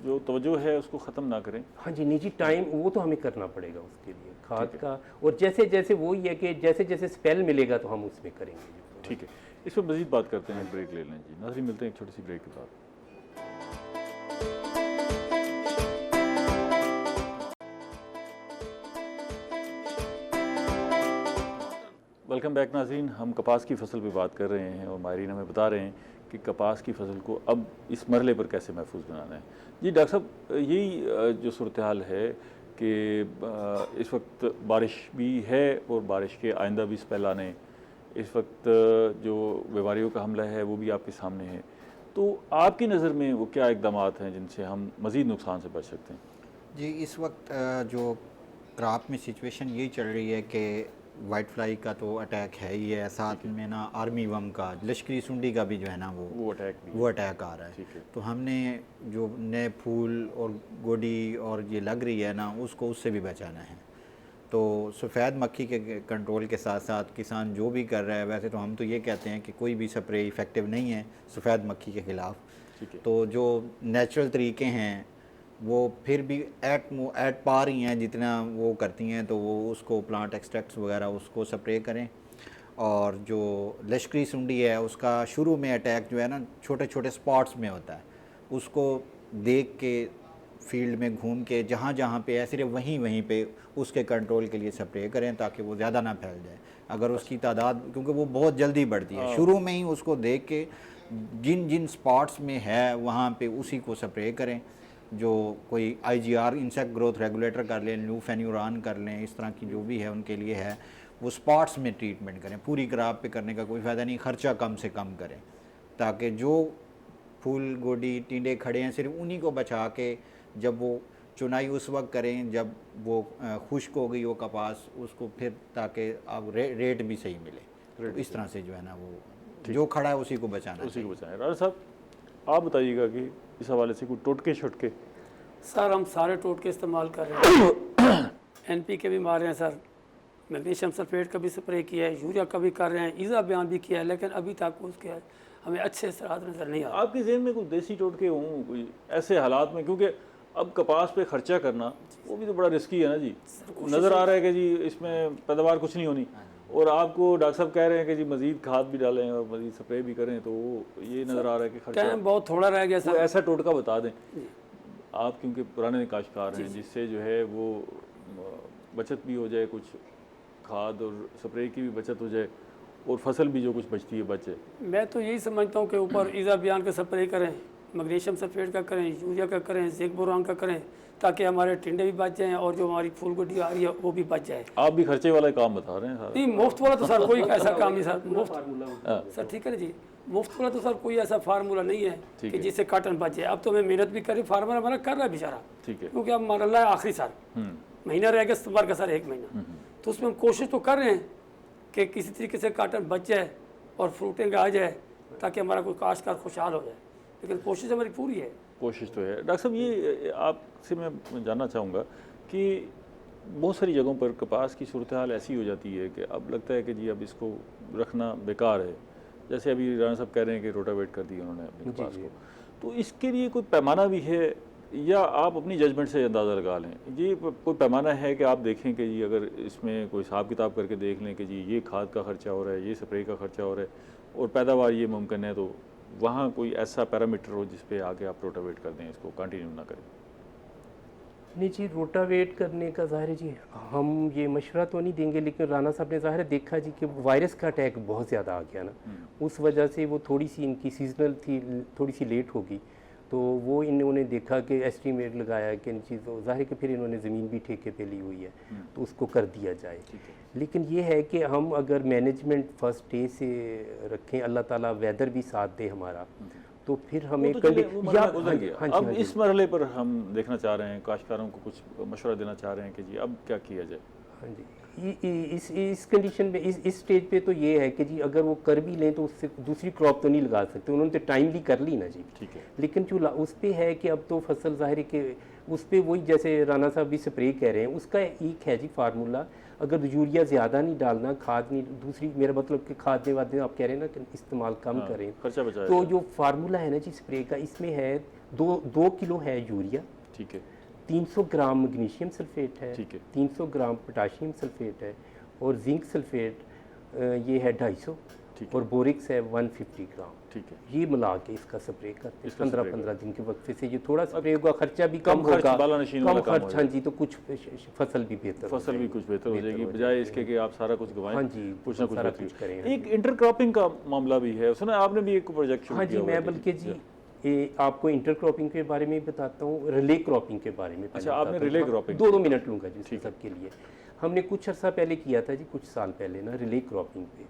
जो तवज्जो है उसको ख़त्म ना करें। हाँ जी, निजी टाइम वो तो हमें करना पड़ेगा उसके लिए खाद का, और जैसे जैसे वो ही है कि जैसे जैसे स्पेल मिलेगा तो हम उसमें करेंगे। ठीक है, इस पर मज़ीद बात करते हैं, ब्रेक ले लें जी। नाज़रीन, मिलते हैं एक छोटी सी ब्रेक के बाद। वेलकम बैक नाज़रीन, हम कपास की फसल पे बात कर रहे हैं और माहिरीन हमें बता रहे हैं कि कपास की फसल को अब इस मरले पर कैसे महफूज बनाना है। जी डॉक्टर साहब, यही जो सूरत हाल है कि इस वक्त बारिश भी है और बारिश के आइंदा भी स्पेल आने, इस वक्त जो बीमारियों का हमला है वो भी आपके सामने है, तो आपकी नज़र में वो क्या इक़दामात हैं जिनसे हम मज़ीद नुकसान से बच सकते हैं? जी, इस वक्त जो क्रॉप में सिचुएशन यही चल रही है कि वाइट फ्लाई का तो अटैक है ही है, साथ में ना आर्मी वम का, लश्करी सुंडी का भी जो है ना वो अटैक आ रहा है। तो हमने जो नए फूल और गोडी और ये लग रही है ना, उसको उससे भी बचाना है। तो सफ़ेद मक्खी के कंट्रोल के साथ साथ किसान जो भी कर रहा है, वैसे तो हम तो ये कहते हैं कि कोई भी स्प्रे इफ़ेक्टिव नहीं है सफ़ेद मक्खी के ख़िलाफ़। तो जो नेचुरल तरीके हैं वो फिर भी एट पार ही हैं, जितना वो करती हैं, तो वो उसको प्लांट एक्सट्रैक्ट्स वगैरह उसको स्प्रे करें। और जो लश्करी सुंडी है उसका शुरू में अटैक जो है ना छोटे छोटे स्पॉट्स में होता है, उसको देख के फील्ड में घूम के जहाँ जहाँ पे है सिर्फ वहीं पे उसके कंट्रोल के लिए स्प्रे करें ताकि वो ज़्यादा ना फैल जाए। अगर उसकी तादाद, क्योंकि वो बहुत जल्दी बढ़ती है, शुरू में ही उसको देख के जिन जिन स्पॉट्स में है वहाँ पे उसी को स्प्रे करें। जो कोई IGR इंसेक्ट ग्रोथ रेगुलेटर कर लें, ल्यूफेन्यूरान कर लें, इस तरह की जो भी है उनके लिए है, वो स्पॉट्स में ट्रीटमेंट करें। पूरी क्रॉप पे करने का कोई फ़ायदा नहीं, खर्चा कम से कम करें ताकि जो फूल गोडी टिंडे खड़े हैं सिर्फ उन्हीं को बचा के जब वो चुनाई उस वक्त करें जब वो खुश्क हो गई हो कपास, उसको फिर ताकि आप रेट भी सही मिले। तो इस तरह से जो है ना वो जो खड़ा है उसी को बचाना, उसी को बचाएं। राजा साहब आप बताइएगा कि इस हवाले से कोई टोटके छोटके। सर हम सारे टोटके इस्तेमाल कर रहे हैं। NPK भी मार रहे हैं सर, मैग्नीशियम सल्फेट का भी स्प्रे किया है, यूरिया का भी कर रहे हैं, ईज़ा बयान भी किया है, लेकिन अभी तक उसके हमें अच्छे असरात नज़र नहीं आ रहे। आपके जहन में कोई देसी टोटके हों कोई ऐसे हालात में, क्योंकि अब कपास पे खर्चा करना वो भी तो बड़ा रिस्की है ना जी। नज़र आ रहा है कि जी इसमें पैदावार कुछ नहीं होनी, और आपको डॉक्टर साहब कह रहे हैं कि जी मज़ीद खाद भी डालें और मज़ीद स्प्रे भी करें, तो ये नज़र आ रहा है कि खर्चा टाइम बहुत थोड़ा रह गया कोई सर। ऐसा टोटका बता दें आप, क्योंकि पुराने काश्तकार हैं, जिससे जो है वो बचत भी हो जाए, कुछ खाद और स्प्रे की भी बचत हो जाए और फसल भी जो कुछ बचती है बचे। मैं तो यही समझता हूँ कि ऊपर ईज़ा बयान का स्प्रे करें, मैग्नीशियम सल्फेट का करें, यूरिया का करें, जिंक बोरान का करें, ताकि हमारे टिंडे भी बच जाएं और जो हमारी फूल गोडी आ रही है वो भी बच जाए। आप भी खर्चे वाला काम बता रहे हैं सारा। नहीं, मुफ्त वाला तो सर कोई ऐसा काम नहीं सर, मुफ्त सर ठीक है ना जी, मुफ्त वाला तो सर कोई ऐसा फार्मूला नहीं है कि जिससे काटन बच जाए। अब तो मैं मेहनत भी करी, फार्मर हमारा कर रहा है बेचारा, ठीक है, क्योंकि अब मान ला आखिरी साल महीना रह गया सितंबर का सर, 1 महीना, तो उसमें हम कोशिश तो कर रहे हैं कि किसी तरीके से काटन बच जाए और फ्रूटिंग आ जाए ताकि हमारा कोई काश्तकार खुशहाल हो जाए, लेकिन कोशिश हमारी पूरी है। कोशिश तो है। डॉक्टर साहब ये आपसे मैं जानना चाहूँगा कि बहुत सारी जगहों पर कपास की सूरत हाल ऐसी हो जाती है कि अब लगता है कि जी अब इसको रखना बेकार है, जैसे अभी राणा साहब कह रहे हैं कि रोटावेट कर दिया उन्होंने अपने कपास को, तो इसके लिए कोई पैमाना भी है या आप अपनी जजमेंट से अंदाज़ा लगा लें? ये कोई पैमाना है कि आप देखें कि जी अगर इसमें कोई हिसाब किताब करके देख लें कि जी ये खाद का खर्चा हो रहा है, ये स्प्रे का खर्चा हो रहा है और पैदावार ये मुमकिन है, तो वहाँ कोई ऐसा पैरामीटर हो जिस पे आगे आप रोटावेट कर दें, इसको कंटिन्यू ना करें? नहीं जी, रोटावेट करने का ज़ाहिर है जी हम ये मशवरा तो नहीं देंगे, लेकिन राना साहब ने ज़ाहिर देखा जी कि वायरस का अटैक बहुत ज़्यादा आ गया ना, उस वजह से वो थोड़ी सी इनकी सीजनल थी, थोड़ी सी लेट होगी, तो वो इन्होंने देखा कि एस्टीमेट लगाया कि इन चीज़ों, ज़ाहिर कि फिर इन्होंने ज़मीन भी ठेके पे ली हुई है तो उसको कर दिया जाए। लेकिन ये है कि हम अगर मैनेजमेंट फर्स्ट डे से रखें, अल्लाह ताला वेदर भी साथ दे हमारा, तो फिर हमें अब इस मरहले पर हम देखना चाह रहे हैं, काश्तकारों को कुछ मशवरा देना चाह रहे हैं कि जी अब क्या किया जाए। हाँ जी, इस कंडीशन में इस स्टेज पे तो ये है कि जी अगर वो कर भी लें तो उससे दूसरी क्रॉप तो नहीं लगा सकते, उन्होंने तो टाइमली कर ली ना जी, ठीक है, लेकिन जो उस पे है कि अब तो फसल ज़ाहिर के उस पे वही जैसे राना साहब भी स्प्रे कह रहे हैं, उसका एक है जी फार्मूला, अगर यूरिया ज़्यादा नहीं डालना, खाद नहीं, दूसरी मेरा मतलब कि खाद वादे आप कह रहे हैं ना कि इस्तेमाल कम करें, खर्चा बचाए, तो जो फार्मूला है ना जी स्प्रे का, इसमें है 2 किलो है यूरिया, ठीक है, 300 ग्राम मैग्नीशियम सल्फेट है, ठीक है, 300 ग्राम पोटाशियम सल्फेट है, और जिंक सल्फेट ये है 250, और बोरिक्स है 150 ग्राम, ठीक है, ये मिला के इसका स्प्रे करते हैं 15-15 दिन के वक्फे से। ये थोड़ा स्प्रे होगा, खर्चा भी कम कम होगा, कम खर्च, हाँ जी, तो कुछ फसल भी बेहतर हो जाएगी बजाय इसके कि आप सारा कुछ गवाएं। हाँ जी, कुछ ना सारा कुछ करें। एक इंटरक्रॉपिंग का मामला भी है, सुना आपने भी एक प्रोजेक्ट शुरू हाँ किया? जी, मैं बल्कि जी आपको इंटरक्रॉपिंग के बारे में बताता हूँ, रिले क्रॉपिंग के बारे में। अच्छा, आपने रिले क्रॉपिंग 2 मिनट लूँगा जी सबके लिए। हमने कुछ अर्सा पहले किया था जी, कुछ साल पहले ना, रिले क्रॉपिंग पे,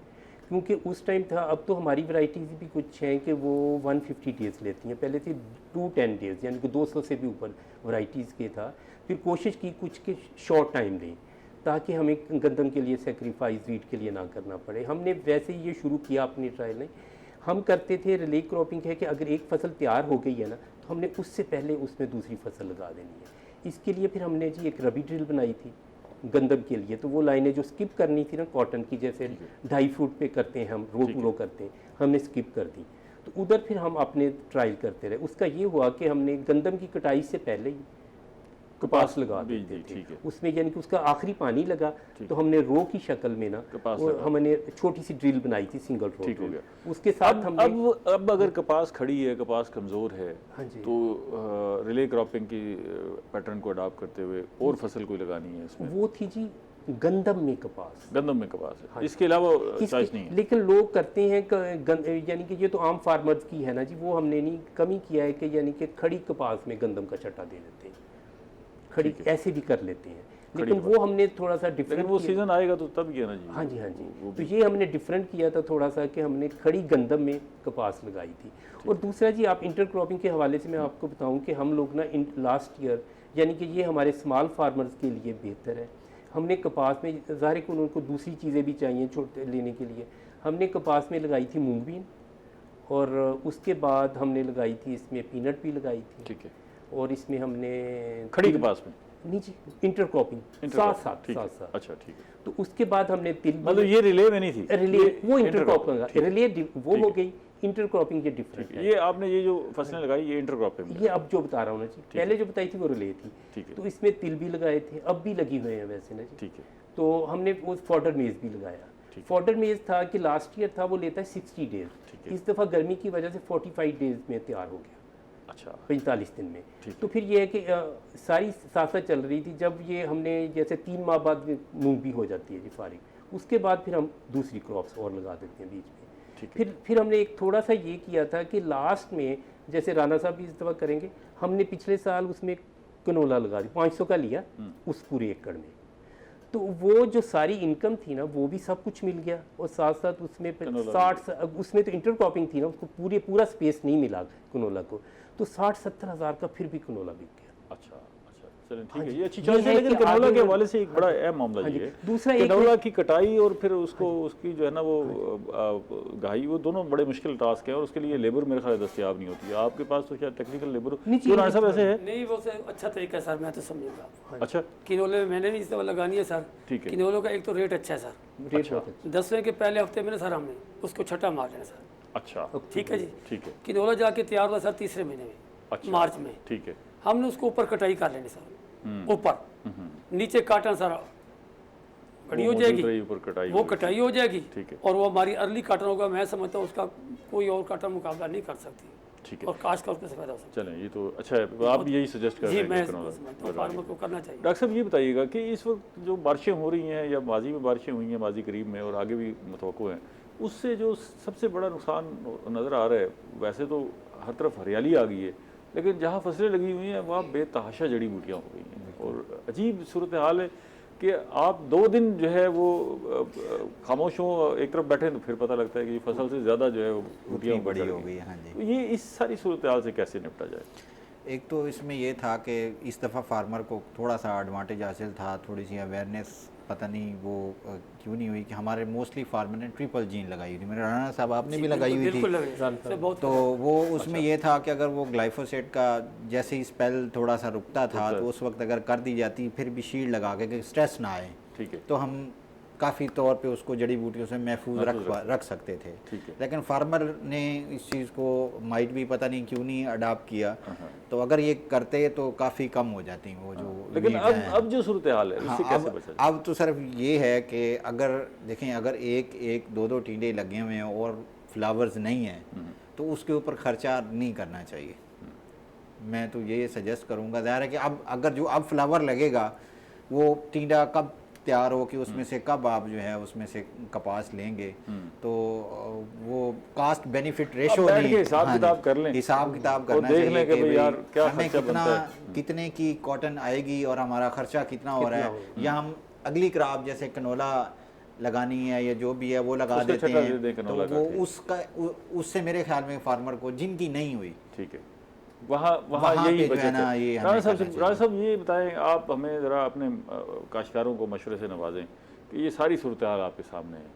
क्योंकि उस टाइम था, अब तो हमारी वैरायटीज़ भी कुछ हैं कि वो 150 डेज़ लेती हैं, पहले थी 210 डेज़, यानी कि 200 से भी ऊपर वैरायटीज़ के था। फिर कोशिश की कुछ के शॉर्ट टाइम लें ताकि हमें गंदम के लिए सेक्रीफाइस वीट के लिए ना करना पड़े। हमने वैसे ही ये शुरू किया अपनी ट्रायल में। हम करते थे रिले क्रॉपिंग है कि अगर एक फसल तैयार हो गई है ना, तो हमने उससे पहले उसमें दूसरी फसल लगा देनी है। इसके लिए फिर हमने जी एक रबी ड्रिल बनाई थी गंदम के लिए, तो वो लाइनें जो स्किप करनी थी ना कॉटन की, जैसे 2.5 फुट पे करते हैं हम, रो करते हैं, हमने स्किप कर दी, तो उधर फिर हम अपने ट्रायल करते रहे। उसका ये हुआ कि हमने गंदम की कटाई से पहले ही कपास लगा जी, देते जी, थे। ठीक है। उसमें यानी कि उसका आखिरी पानी लगा तो हमने रो की शक्ल में ना कपास वो लगा। हमने छोटी सी ड्रिल बनाई थी, सिंगल रो ठीक हो ड्रिल। गया। उसके साथ हमने अब अगर कपास खड़ी है, कपास कमज़ोर है, हाँ जी। तो रिले क्रॉपिंग की पैटर्न को अडॉप्ट करते हुए और फसल कोई लगानी है इसमें? वो थी जी गंदम में कपास। गंदम में कपास है, इसके अलावा चॉइस नहीं है? लेकिन लोग करते हैं यानी कि ये तो आम फार्मर्स की है ना जी, वो हमने नहीं कमी किया है कि यानी कि खड़ी कपास में गंदम का चट्टा दे देते हैं, खड़ी ऐसे भी कर लेते हैं, लेकिन वो हमने थोड़ा सा लेकिन डिफरेंट वो सीजन आएगा तो तब किया ना जी। हाँ जी, हाँ जी। तो ये हमने डिफरेंट किया था थोड़ा सा कि हमने खड़ी गंदम में कपास लगाई थी। और दूसरा जी, आप इंटरक्रॉपिंग के हवाले से मैं आपको बताऊं कि हम लोग ना लास्ट ईयर, यानी कि ये हमारे स्मॉल फार्मर्स के लिए बेहतर है, हमने कपास में ज़ाहिर है कि उनको दूसरी चीज़ें भी चाहिए छोटे लेने के लिए, हमने कपास में लगाई थी मूंगबीन, और उसके बाद हमने लगाई थी इसमें पीनट भी लगाई थी, ठीक है। और इसमें हमने खड़ी कपास में? नहीं जी, इंटरक्रॉपिंग साथ साथ ठीक है। साथ साथ। अच्छा, ठीक है। तो उसके बाद हमने तिल भी- मतलब ये रिले में नहीं थी? रिले वो इंटरक्रॉपिंग, रिले वो हो गई, इंटरक्रॉपिंग ये डिफरेंट है। ये आपने ये जो फसलें लगाई ये इंटरक्रॉपिंग में? ये अब जो बता रहा हूँ ना जी, पहले जो बताई थी वो रिले थी। ठीक है। तो इसमें तिल भी लगाए थे, अब भी लगी हुए हैं वैसे ना जी। ठीक है। तो हमने वो फॉडर मेज भी लगाया। फॉडर मेज था कि लास्ट ईयर था वो लेता है 60 ठीक डेज, है। इस दफ़ा गर्मी की वजह से 45 डेज में तैयार हो गया, अच्छा, 45 दिन में। ठीक तो फिर ये है कि सारी साथ साथ चल रही थी। जब ये हमने जैसे 3 माह बाद मूंग भी हो जाती है जी फारिग, उसके बाद फिर हम दूसरी क्रॉप्स और लगा देते हैं बीच में। ठीक है। फिर हमने एक थोड़ा सा ये किया था कि लास्ट में, जैसे राना साहब भी इस दफ़ा करेंगे, हमने पिछले साल उसमें कनोला लगा दी, 500 का लिया उस पूरे एकड़ में। तो वो जो सारी इनकम थी ना, वो भी सब कुछ मिल गया, और साथ साथ उसमें फिर कनोला 60, उसमें तो इंटरक्रॉपिंग थी ना, उसको पूरा स्पेस नहीं मिला कनोला को, तो 60-70 हज़ार का फिर भी कनोला बिक गया। अच्छा, अच्छा, चलें ठीक हाँ है, जी। ये अच्छी ये चॉइस है। है लेकिन कि कनोला आगे के हवाले से एक बड़ा अहम मामला हाँ ये जी। है, दूसरा एक कनोला की कटाई और फिर उसको उसकी जो है ना वो घाई, वो दोनों बड़े मुश्किल टास्क हैं, और उसके लिए लेबर मेरे ख्याल दस्तियाब नहीं होती है। आपके पास तो शायद टेक्निकल लेबर क्यों राना साहब ऐसे है? नहीं वो से अच्छा तरीका है सर, मैं तो समझूंगा। अच्छा, किनोले में मैंने भी इस दफ़ा लगानी है सर। ठीक है। किनोले का एक तो रेट अच्छा है सर, रेट बहुत अच्छा। 10वें के पहले हफ्ते में ना सर हमने उसको छठा मार लेना सर। अच्छा, ठीक है जी। ठीक है। किनोला जाके तैयार हुआ सर तीसरे महीने में, अच्छा, मार्च में। ठीक है। हमने उसको ऊपर कटाई कर लेनी सर, ऊपर, नीचे काटन सारा बड़ी हो वो मौजूद जाएगी, रही, ऊपर कटाई वो होगी। कटाई हो जाएगी, ठीक है। और वो हमारी अर्ली काटन होगा। मैं समझता हूँ उसका कोई और काटन मुकाबला नहीं कर सकती, ठीक है। और काश का उसमें से फायदा हो सकता चलें, ये तो अच्छा है, आप भी यही सजेस्ट कर है। रहे जी हैं मैं कि कनोला समझता हूँ फार्मर को करना चाहिए। डॉक्टर साहब ये बताइएगा कि इस वक्त जो बारिशें हो रही हैं, या माजी में बारिशें हुई हैं, माजी करीब में और आगे भी मुतवक्को हैं, उससे जो सबसे बड़ा नुकसान नज़र आ रहा है, वैसे तो हर तरफ हरियाली आ गई है, लेकिन जहाँ फसलें लगी हुई हैं वहाँ बेतहाशा जड़ी बूटियाँ हो गई हैं, और अजीब सूरत हाल है कि आप 2 दिन जो है वो खामोश हो, एक तरफ बैठे, तो फिर पता लगता है कि फसल से ज़्यादा जो है वो बूटियाँ उतनी बड़ी ऊपर चढ़ हो गई। गई है। हाँ जी। तो ये इस सारी सूरत हाल से कैसे निपटा जाए? एक तो इसमें ये था कि इस दफ़ा फार्मर को थोड़ा सा एडवांटेज हासिल था, थोड़ी सी अवेयरनेस, पता नहीं वो क्यों नहीं हुई कि हमारे मोस्टली फार्मर ने ट्रिपल जीन लगाई हुई थी। मेरे राना साहब आपने भी लगाई हुई थी, बिल्कुल लगे सर, बहुत तो वो उसमें ये था कि अगर वो ग्लाइफोसेट का जैसे ही स्पेल थोड़ा सा रुकता था, तो उस वक्त अगर कर दी जाती फिर भी शील्ड लगा के कि स्ट्रेस ना आए, ठीक है। तो हम काफ़ी तौर पे उसको जड़ी बूटियों से महफूज रख सकते थे। ठीक है। लेकिन फार्मर ने इस चीज़ को माइट भी पता नहीं क्यों नहीं अडाप्ट किया, तो अगर ये करते तो काफ़ी कम हो जाती वो जो लेकिन weeds हैं। अब जो सूरत हाल है हाँ, उससे कैसे बचा जाए? अब तो सिर्फ ये है कि अगर देखें, अगर एक 2 टींडे लगे हुए हैं और फ्लावर्स नहीं हैं, तो उसके ऊपर खर्चा नहीं करना चाहिए। मैं तो ये सजेस्ट करूँगा। ज़ाहिर है कि अब अगर जो अब फ्लावर लगेगा, वो टींडा कब तैयार हो कि उसमें से कब आप जो है उसमें से कपास लेंगे, तो वो कास्ट बेनिफिट रेशो बैठ नहीं, के हिसाब हाँ किताब जी, कर लें, हिसाब किताब और करना देख चाहिए लें कि भाई यार क्या हमें खर्चा कितना बनता है। कितने की कॉटन आएगी और हमारा खर्चा कितना हो रहा है, या हम अगली क्रॉप जैसे कनोला लगानी है या जो भी है वो लगा उसका देते छटा दे हैं, दें तो कनोला का, वो ठीक। उससे मेरे ख्याल में फार्मर को जिनकी नहीं हुई, ठीक है, वहाँ वहाँ यही पे जो बचत है ना, है। ये हमें राजा साहब करना से, राजा साहब ये बताएं, आप हमें ज़रा अपने काश्तकारों को मशवरे से नवाजें कि ये सारी सूरत हाल आपके सामने है,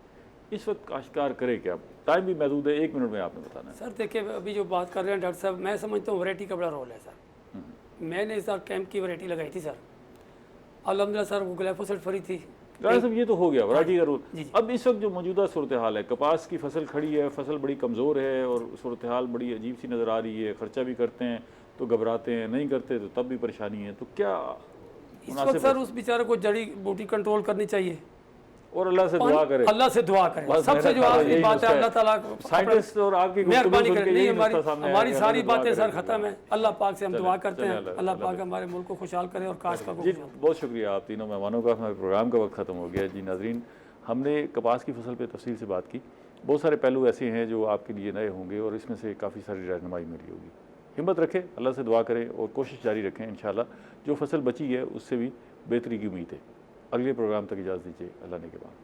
इस वक्त काश्तकार करे क्या? टाइम भी महदूद है, 1 मिनट में आपने बताना है। सर देखिए, अभी जो बात कर रहे हैं डॉक्टर साहब, मैं समझता हूँ वैरायटी का बड़ा रोल है सर। मैंने इस बार कैंप की वैरायटी लगाई थी सर, अल्हम्दुलिल्लाह सर, वो ग्लाइफोसेट फ्री थी। राजा साहब ये तो हो गया वैरायटी का रूल। जी, जी। अब इस वक्त जो मौजूदा सूरत हाल है, कपास की फसल खड़ी है, फसल बड़ी कमज़ोर है और सूरत हाल बड़ी अजीब सी नज़र आ रही है, ख़र्चा भी करते हैं तो घबराते हैं, नहीं करते तो तब भी परेशानी है, तो क्या इस वक्त सर उस बेचारे को जड़ी बूटी कंट्रोल करनी चाहिए और अल्लाह से दुआ करें। अल्लाह से दुआ करें, बस सबसे मेरा जो आखिरी यही बात है, नुस्खा अल्लाह ताला साइंटिस्ट और आपकी गुफ्तगू मेहरबानी सुन के करें। यही नहीं, नुस्खा सामने हमारी आया कि सारी अल्लाह दुआ बातें सर करें। खत्म है। अल्लाह पाक से हम दुआ करते चलें, हैं, अल्लाह अल्लाह अल्लाह पाक हमारे मुल्क को खुशहाल करे और काश्त को जी खुशहाल करे। बहुत शुक्रिया आप तीनों मेहमानों का। हमारे प्रोग्राम का वक्त ख़त्म हो गया। जी नाजरीन, हमने कपास की फसल पे तफसील से बात की। बहुत सारे पहलू ऐसे हैं जो आपके लिए नए होंगे और इसमें से काफ़ी सारी रहनुमाई मिली होगी। हिम्मत रखें, अल्लाह से दुआ करें और कोशिश जारी रखें। इंशाल्लाह जो फसल बची है उससे भी बेहतरी की उम्मीद है। अगले प्रोग्राम तक इजाज़त दीजिए। अल्लाह ने के बाद।